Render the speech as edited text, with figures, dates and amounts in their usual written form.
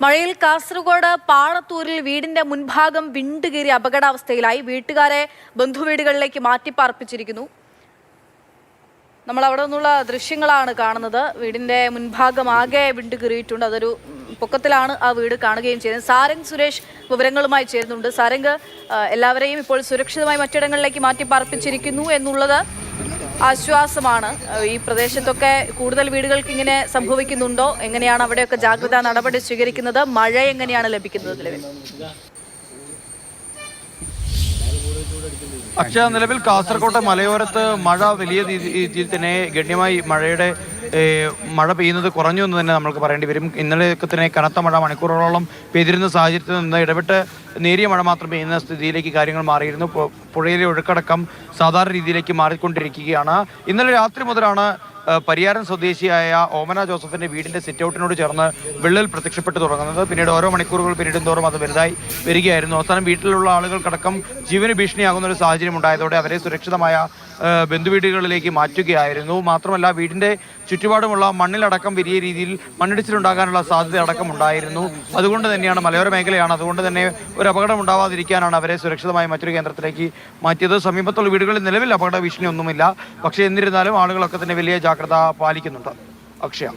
മഴയിൽ കാസർഗോഡ് പാളത്തൂരിൽ വീടിന്റെ മുൻഭാഗം വിണ്ടുകീറി അപകടാവസ്ഥയിലായി. വീട്ടുകാരെ ബന്ധുവീടുകളിലേക്ക് മാറ്റിപ്പാർപ്പിച്ചിരിക്കുന്നു. നമ്മൾ അവിടെ നിന്നുള്ള ദൃശ്യങ്ങളാണ് കാണുന്നത്. വീടിന്റെ മുൻഭാഗം ആകെ വിണ്ടുകീറിയിട്ടുണ്ട്. അതൊരു പൊക്കത്തിലാണ് ആ വീട് കാണുകയും ചെയ്യുന്നത്. സാരംഗ് സുരേഷ് വിവരങ്ങളുമായി ചേരുന്നുണ്ട്. സാരംഗ്, എല്ലാവരെയും ഇപ്പോൾ സുരക്ഷിതമായി മറ്റിടങ്ങളിലേക്ക് മാറ്റിപ്പാർപ്പിച്ചിരിക്കുന്നു എന്നുള്ളത് ആശ്വാസമാണ്. ഈ പ്രദേശത്തൊക്കെ കൂടുതൽ വീടുകൾക്ക് ഇങ്ങനെ സംഭവിക്കുന്നുണ്ടോ? എങ്ങനെയാണ് അവിടെയൊക്കെ ജാഗ്രതാ നടപടി സ്വീകരിക്കുന്നത്? മഴ എങ്ങനെയാണ് ലഭിക്കുന്നത് നിലവിൽ? അക്ഷയ, നിലവിൽ കാസർകോട്ടെ മലയോരത്ത് മഴ വലിയ രീതിയിൽ തന്നെ ഗണ്യമായി മഴ പെയ്യുന്നത് കുറഞ്ഞു എന്ന് തന്നെ നമുക്ക് പറയേണ്ടി വരും. ഇന്നലെയൊക്കെ തന്നെ കനത്ത മഴ മണിക്കൂറുകളോളം പെയ്തിരുന്ന സാഹചര്യത്തിൽ നിന്ന് ഇടപെട്ട് നേരിയ മഴ മാത്രം പെയ്യുന്ന സ്ഥിതിയിലേക്ക് കാര്യങ്ങൾ മാറിയിരുന്നു. പുഴയിലെ ഒഴുക്കടക്കം സാധാരണ രീതിയിലേക്ക് മാറിക്കൊണ്ടിരിക്കുകയാണ്. ഇന്നലെ രാത്രി മുതലാണ് പരിയാരം സ്വദേശിയായ ഓമന ജോസഫിന്റെ വീടിന്റെ സിറ്റൗട്ടിനോട് ചേർന്ന് വിള്ളൽ പ്രത്യക്ഷപ്പെട്ടു തുടങ്ങുന്നത്. പിന്നീട് ഓരോ മണിക്കൂറുകൾ പിന്നീടും തോറും അത് വലുതായി വരികയായിരുന്നു. അവസാനം വീട്ടിലുള്ള ആളുകൾക്കടക്കം ജീവന് ഭീഷണിയാകുന്ന ഒരു സാഹചര്യം ഉണ്ടായതോടെ അവരെ സുരക്ഷിതമായ ബന്ധുവീടുകളിലേക്ക് മാറ്റുകയായിരുന്നു. മാത്രമല്ല, വീടിന്റെ ചുറ്റുപാടുമുള്ള മണ്ണിലടക്കം വലിയ രീതിയിൽ മണ്ണിടിച്ചിലുണ്ടാകാനുള്ള സാധ്യത അടക്കം ഉണ്ടായിരുന്നു. അതുകൊണ്ട് തന്നെയാണ്, മലയോര മേഖലയാണ്, അതുകൊണ്ട് തന്നെ ഒരു അപകടം ഉണ്ടാവാതിരിക്കാനാണ് അവരെ സുരക്ഷിതമായി മറ്റൊരു കേന്ദ്രത്തിലേക്ക് മാറ്റിയത്. സമീപത്തുള്ള വീടുകളിൽ നിലവിൽ അപകട ഭീഷണി ഒന്നുമില്ല. പക്ഷേ എന്നിരുന്നാലും ആളുകളൊക്കെ തന്നെ വലിയ ജാഗ്രത പാലിക്കുന്നുണ്ട്. അക്ഷയ.